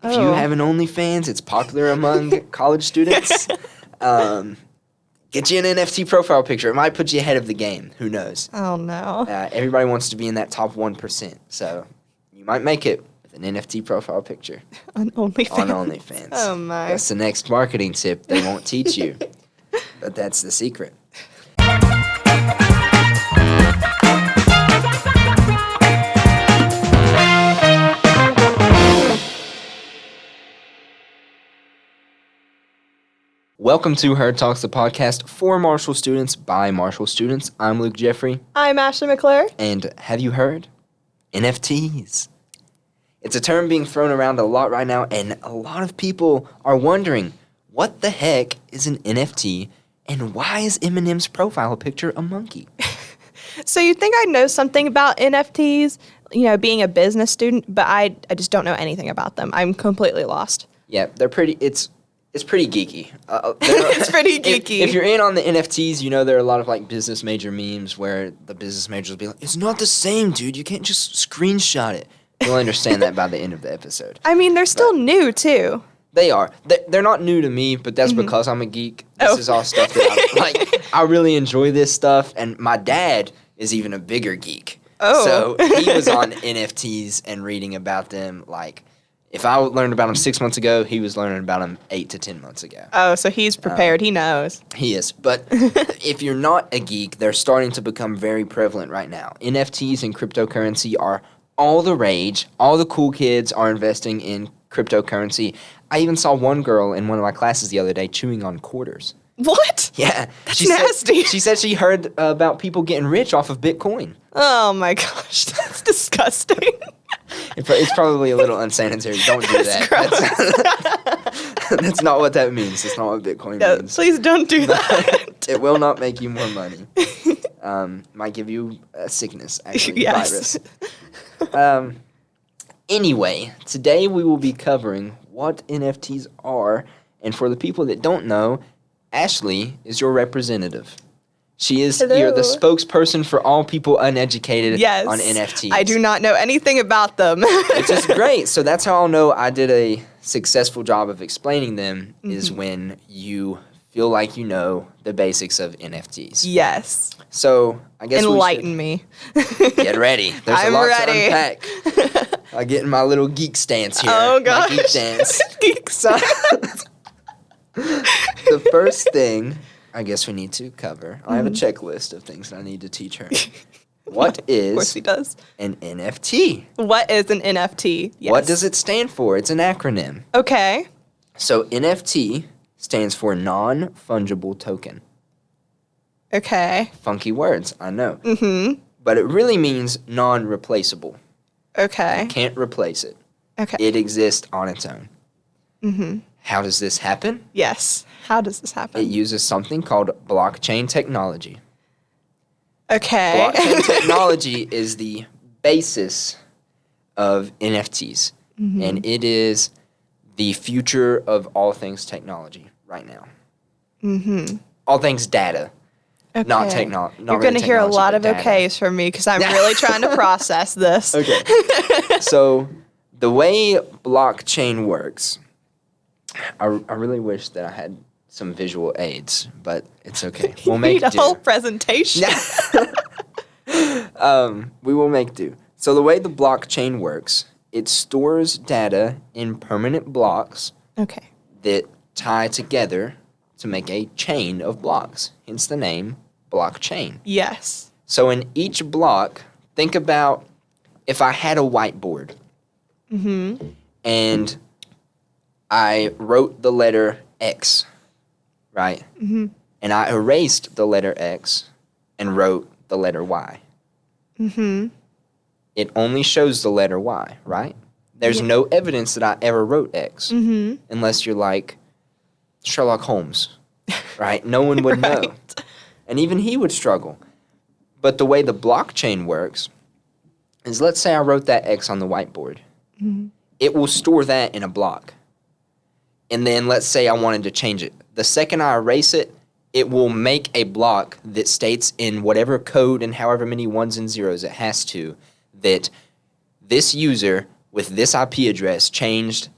If you have an OnlyFans, it's popular among college students. Get you an NFT profile picture. It might put you ahead of the game. Who knows? Oh, no. Everybody wants to be in that top 1%. So you might make it with an NFT profile picture. On OnlyFans. Oh, my. That's the next marketing tip they won't teach you. But that's the secret. Welcome to Her Talks, the podcast for Marshall students by Marshall students. I'm Luke Jeffrey. I'm Ashley McClure. And have you heard? NFTs. It's a term being thrown around a lot right now, and a lot of people are wondering, what the heck is an NFT, and why is Eminem's profile picture a monkey? So you think I know something about NFTs, being a business student, but I just don't know anything about them. I'm completely lost. Yeah, they're pretty, it's pretty geeky. It's pretty geeky. If you're in on the NFTs, there are a lot of business major memes where the business majors will be like, it's not the same, dude. You can't just screenshot it. You'll understand that by the end of the episode. I mean, they're still new, too. They are. They're not new to me, but that's because I'm a geek. This is all stuff that I really enjoy this stuff, and my dad is even a bigger geek. Oh. So he was on NFTs and reading about them if I learned about him 6 months ago, he was learning about him 8 to 10 months ago. Oh, so he's prepared. He knows. He is. But if you're not a geek, they're starting to become very prevalent right now. NFTs and cryptocurrency are all the rage. All the cool kids are investing in cryptocurrency. I even saw one girl in one of my classes the other day chewing on quarters. What? Yeah. That's nasty. She said she heard about people getting rich off of Bitcoin. Oh, my gosh. That's disgusting. It's probably a little unsanitary. Don't do that. That's not what that means. That's not what Bitcoin means. Please don't do that. It will not make you more money. Might give you a sickness, actually. Yes. Virus. Anyway, today we will be covering what NFTs are. And for the people that don't know, Ashley is your representative. She is the spokesperson for all people uneducated on NFTs. I do not know anything about them. Which is great. So that's how I'll know I did a successful job of explaining them is when you feel like you know the basics of NFTs. Yes. So I guess enlighten me. Get ready. There's a lot to unpack. I get in my little geek stance here. Oh, gosh. My geek stance. Geek stance. The first thing I guess we need to cover. I have a checklist of things that I need to teach her. What is of course he does. An NFT? What is an NFT? Yes. What does it stand for? It's an acronym. Okay. So NFT stands for non-fungible token. Okay. Funky words, I know. Mm-hmm. But it really means non-replaceable. Okay. You can't replace it. Okay. It exists on its own. Mm-hmm. How does this happen? Yes. How does this happen? It uses something called blockchain technology. Okay. Blockchain technology is the basis of NFTs. Mm-hmm. And it is the future of all things technology right now. Mm-hmm. All things data. Okay. Not technology. You're going to hear a lot of okays from me because I'm really trying to process this. Okay. So the way blockchain works, I really wish that I had some visual aids, but it's okay. We'll make do. You need a whole presentation. We will make do. So the way the blockchain works, it stores data in permanent blocks that tie together to make a chain of blocks, hence the name blockchain. Yes. So in each block, think about if I had a whiteboard and I wrote the letter X, right? Mm-hmm. And I erased the letter X and wrote the letter Y. Mm-hmm. It only shows the letter Y, right? There's no evidence that I ever wrote X unless you're like Sherlock Holmes, right? No one would know. And even he would struggle. But the way the blockchain works is, let's say I wrote that X on the whiteboard. Mm-hmm. It will store that in a block. And then let's say I wanted to change it. The second I erase it, it will make a block that states in whatever code and however many ones and zeros it has to that this user with this IP address changed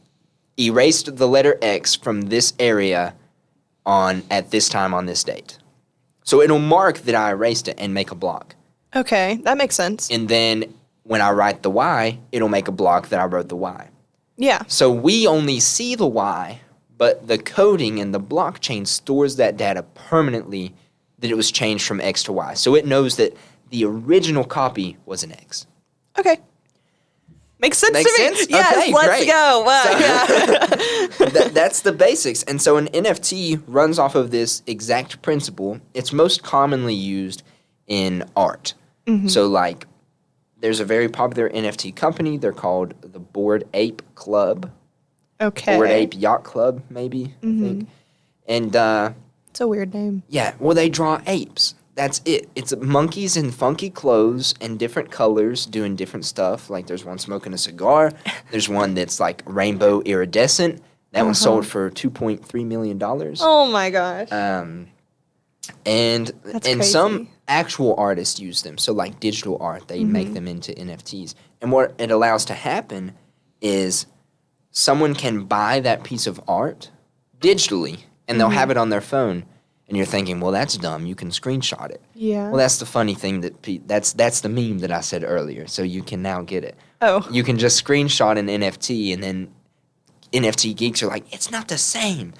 erased the letter X from this area at this time on this date. So it'll mark that I erased it and make a block. Okay, that makes sense. And then when I write the Y, it'll make a block that I wrote the Y. Yeah. So we only see the Y, but the coding in the blockchain stores that data permanently that it was changed from X to Y. So it knows that the original copy was an X. Okay. Makes sense Makes to me. sense? Yes, Okay, let's great. go. Wow, So- yeah. That's the basics. And so an NFT runs off of this exact principle. It's most commonly used in art. So like there's a very popular NFT company. They're called the Bored Ape Club. Okay. Bored Ape Yacht Club, maybe, I think. And It's a weird name. yeah, well, they draw apes. That's it. It's monkeys in funky clothes and different colors doing different stuff. Like there's one smoking a cigar. There's one that's like rainbow iridescent. That one sold for $2.3 million. Oh my gosh. And That's some crazy. actual artists use them. So like digital art, they make them into NFTs. And what it allows to happen is someone can buy that piece of art digitally and they'll have it on their phone. And you're thinking, well, that's dumb. You can screenshot it. Yeah. Well, that's the funny thing that's the meme that I said earlier. So you can now get it. Oh. You can just screenshot an NFT, and then NFT geeks are like, it's not the same.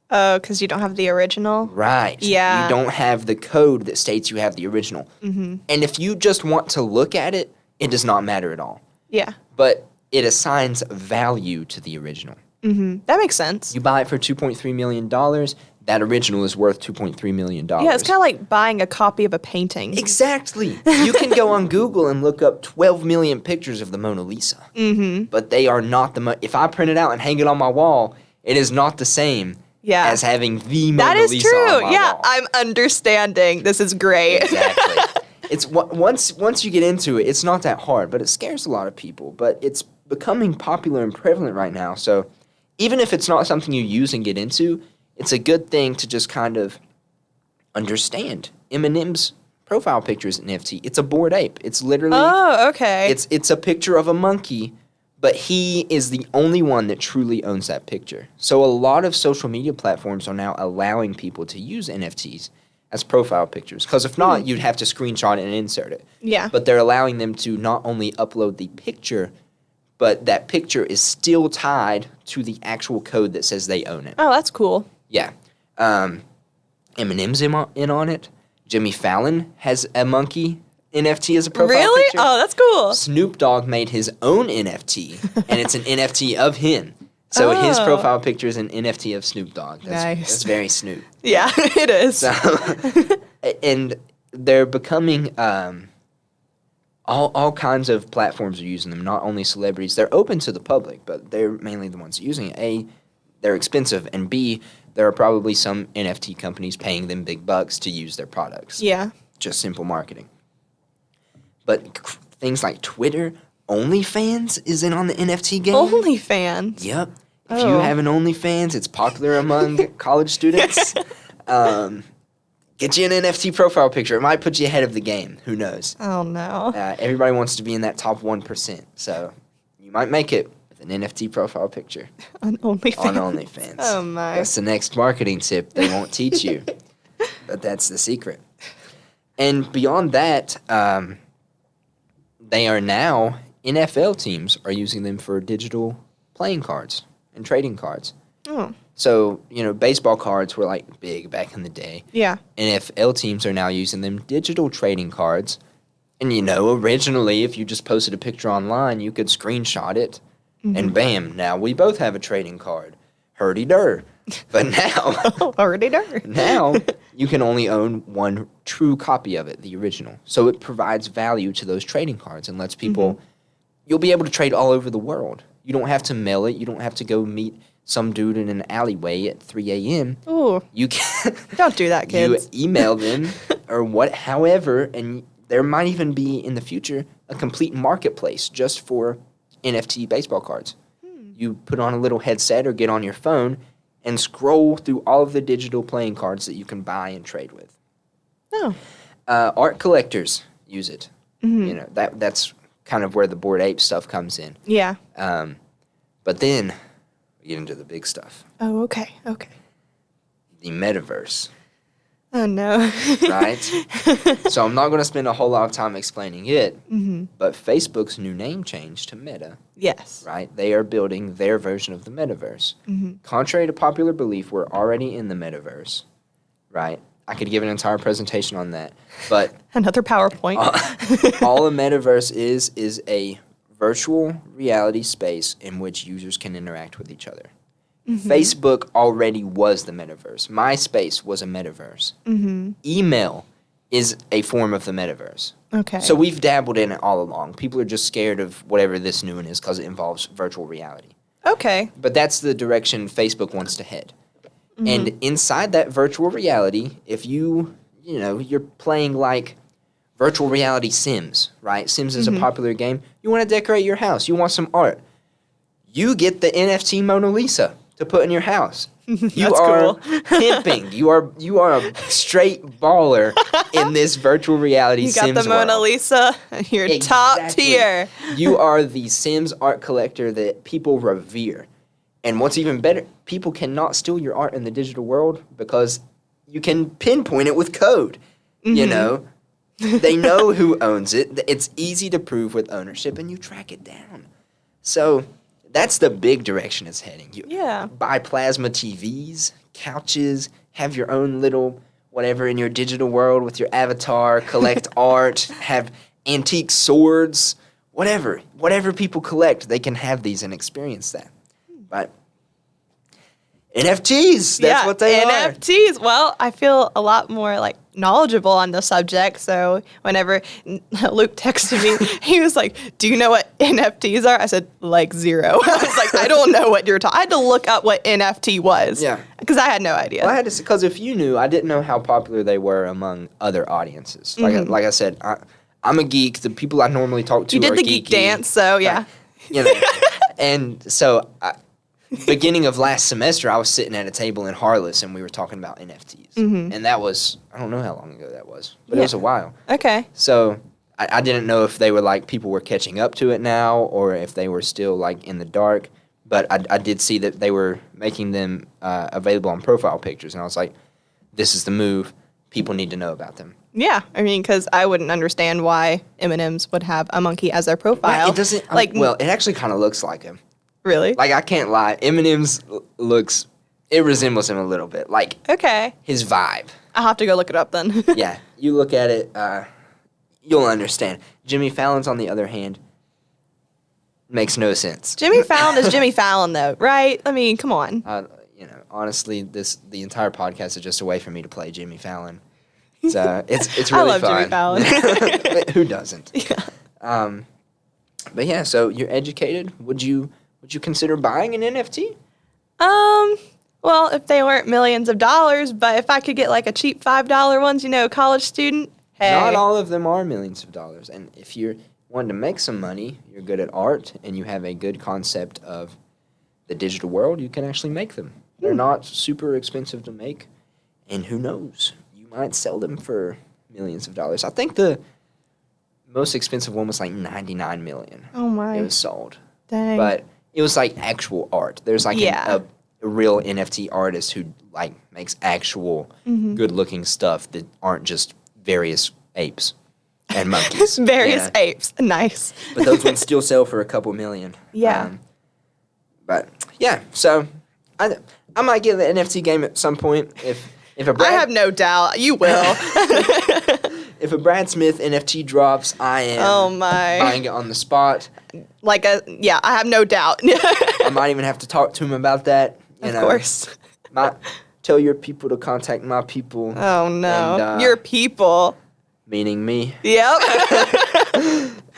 Oh, because you don't have the original? Right. Yeah. You don't have the code that states you have the original. And if you just want to look at it, it does not matter at all. Yeah. But it assigns value to the original. That makes sense. You buy it for $2.3 million. That original is worth $2.3 million. Yeah, it's kind of like buying a copy of a painting. Exactly. You can go on Google and look up 12 million pictures of the Mona Lisa. But they are not if I print it out and hang it on my wall, it is not the same Yeah. as having the Mona That is Lisa true. on my Yeah, wall. I'm understanding. This is great. Exactly. It's once you get into it, it's not that hard, but it scares a lot of people. But it's becoming popular and prevalent right now. So even if it's not something you use and get into, it's a good thing to just kind of understand. Eminem's profile picture is an NFT. It's a bored ape. It's literally Oh, okay. it's a picture of a monkey, but he is the only one that truly owns that picture. So a lot of social media platforms are now allowing people to use NFTs as profile pictures. Because if not, you'd have to screenshot it and insert it. Yeah. But they're allowing them to not only upload the picture, but that picture is still tied to the actual code that says they own it. Oh, that's cool. Yeah. Eminem's in on it. Jimmy Fallon has a monkey NFT as a profile Really? picture. Oh, that's cool. Snoop Dogg made his own NFT, and it's an NFT of him. So his Oh. profile picture is an NFT of Snoop Dogg. Nice. That's very Snoop. Yeah, it is. So, and they're becoming all kinds of platforms are using them. Not only celebrities, they're open to the public, but they're mainly the ones using it. A, they're expensive, and B, there are probably some NFT companies paying them big bucks to use their products. Yeah. Just simple marketing. But things like Twitter, OnlyFans is in on the NFT game. OnlyFans. Yep. If you Oh. have an OnlyFans, it's popular among college students. Get you an NFT profile picture. It might put you ahead of the game. Who knows? Oh, no. Everybody wants to be in that top 1%. So you might make it with an NFT profile picture On OnlyFans. on OnlyFans. Oh, my. That's the next marketing tip they won't teach you. But that's the secret. And beyond that, they are now, NFL teams are using them for digital playing cards and trading cards. Oh, So, baseball cards were like big back in the day. yeah. NFL teams are now using them digital trading cards. And originally, if you just posted a picture online, you could screenshot it and bam, now we both have a trading card. Hurdy-dur. But now, Already done. now you can only own one true copy of it, the original. So it provides value to those trading cards and lets people, you'll be able to trade all over the world. You don't have to mail it. You don't have to go meet some dude in an alleyway at 3 a.m. Ooh, You can don't do that, you kids. email them or however, and there might even be in the future a complete marketplace just for NFT baseball cards. You put on a little headset or get on your phone and scroll through all of the digital playing cards that you can buy and trade with. Oh, Art collectors use it. That's kind of where the Bored Ape stuff comes in. yeah. But then We get into the big stuff. Oh, okay. The metaverse. Oh, no. Right? So I'm not going to spend a whole lot of time explaining it, but Facebook's new name change to Meta, Yes. right? They are building their version of the metaverse. Contrary to popular belief, we're already in the metaverse, right? I could give an entire presentation on that, but Another PowerPoint. all a metaverse is a virtual reality space in which users can interact with each other. Facebook already was the metaverse. MySpace was a metaverse. Email is a form of the metaverse. Okay. So we've dabbled in it all along. People are just scared of whatever this new one is because it involves virtual reality. Okay. But that's the direction Facebook wants to head. And inside that virtual reality, if you're playing like virtual reality Sims, right? Sims is a popular game. You want to decorate your house. You want some art. You get the NFT Mona Lisa to put in your house. You That's are cool. pimping. You are a straight baller in this virtual reality You got Sims the Mona world. Lisa. You're top tier. You are the Sims art collector that people revere. And what's even better, people cannot steal your art in the digital world because you can pinpoint it with code. You know? They know who owns it. It's easy to prove with ownership, and you track it down. So that's the big direction it's heading. You buy plasma TVs, couches, have your own little whatever in your digital world with your avatar, collect art, have antique swords, whatever people collect, they can have these and experience that. But NFTs, that's what they are. NFTs. Well, I feel a lot more like knowledgeable on the subject. So whenever Luke texted me, he was like, "Do you know what NFTs are?" I said, "Like zero." I was like, "I don't know what you're talking." I had to look up what NFT was. Yeah. Because I had no idea. Well, I had to, because if you knew, I didn't know how popular they were among other audiences. Like I said, I'm a geek. The people I normally talk to You did are the geeky. geek dance, so yeah. You know, and so beginning of last semester, I was sitting at a table in Harless, and we were talking about NFTs. And that was, I don't know how long ago that was, but it was a while. Okay. So I didn't know if they were like, people were catching up to it now, or if they were still like in the dark. But I did see that they were making them available on profile pictures, and I was like, this is the move. People need to know about them. Yeah, I mean, because I wouldn't understand why Eminem's would have a monkey as their profile. Right, it doesn't, well, it actually kind of looks like him. Really? Like, I can't lie. Eminem's looks, it resembles him a little bit. Like, Okay. his vibe. I'll have to go look it up then. Yeah, you look at it, you'll understand. Jimmy Fallon's, on the other hand, makes no sense. Jimmy Fallon is Jimmy Fallon, though, right? I mean, come on. Honestly, the entire podcast is just a way for me to play Jimmy Fallon. It's really I love fun. Jimmy Fallon. Who doesn't? Yeah. But yeah, so you're educated. Would you consider buying an NFT? Well, if they weren't millions of dollars, but if I could get like a cheap $5 ones, college student, hey. Not all of them are millions of dollars. And if you're wanting to make some money, you're good at art, and you have a good concept of the digital world, you can actually make them. They're not super expensive to make, and who knows? You might sell them for millions of dollars. I think the most expensive one was like $99 million. Oh my. It was sold. Dang. But it was like actual art. There's like a real NFT artist who like makes actual good-looking stuff that aren't just various apes and monkeys. Various apes. Nice. But those ones still sell for a couple million. Yeah. But yeah, so I might get the NFT game at some point if a Brad, I have no doubt. You will. if a Brad Smith NFT drops, I am buying it on the spot. I have no doubt. I might even have to talk to him about that. Of course. Tell your people to contact my people. Oh no, and, your people. Meaning me. Yep.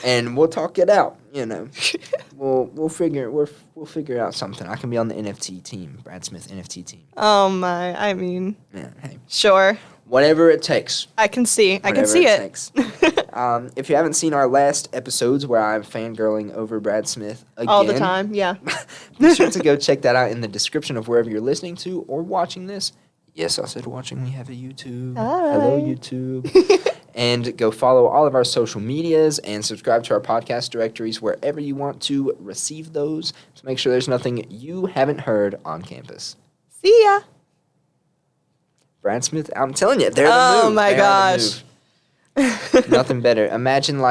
And we'll talk it out. We'll figure out something. I can be on the NFT team, Brad Smith NFT team. Oh my, I mean. Yeah, hey. Sure. Whatever it takes. I can see it. Takes. If you haven't seen our last episodes where I'm fangirling over Brad Smith again. All the time, yeah. Be sure to go check that out in the description of wherever you're listening to or watching this. Yes, I said watching. We have a YouTube. Hi. Hello, YouTube. And go follow all of our social medias and subscribe to our podcast directories wherever you want to receive those to make sure there's nothing you haven't heard on campus. See ya. Brad Smith, I'm telling you, they're the move. Oh my gosh. Nothing better. Imagine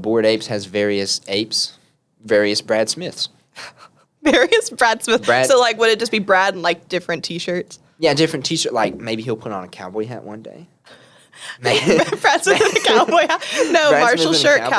Bored Apes has various apes, various Brad Smiths. Various Brad Smith. So would it just be Brad and different t-shirts? Yeah, different t-shirt. Maybe he'll put on a cowboy hat one day. Brad Smith in a cowboy hat. No, Brad Marshall Smith in a shirt, cowboy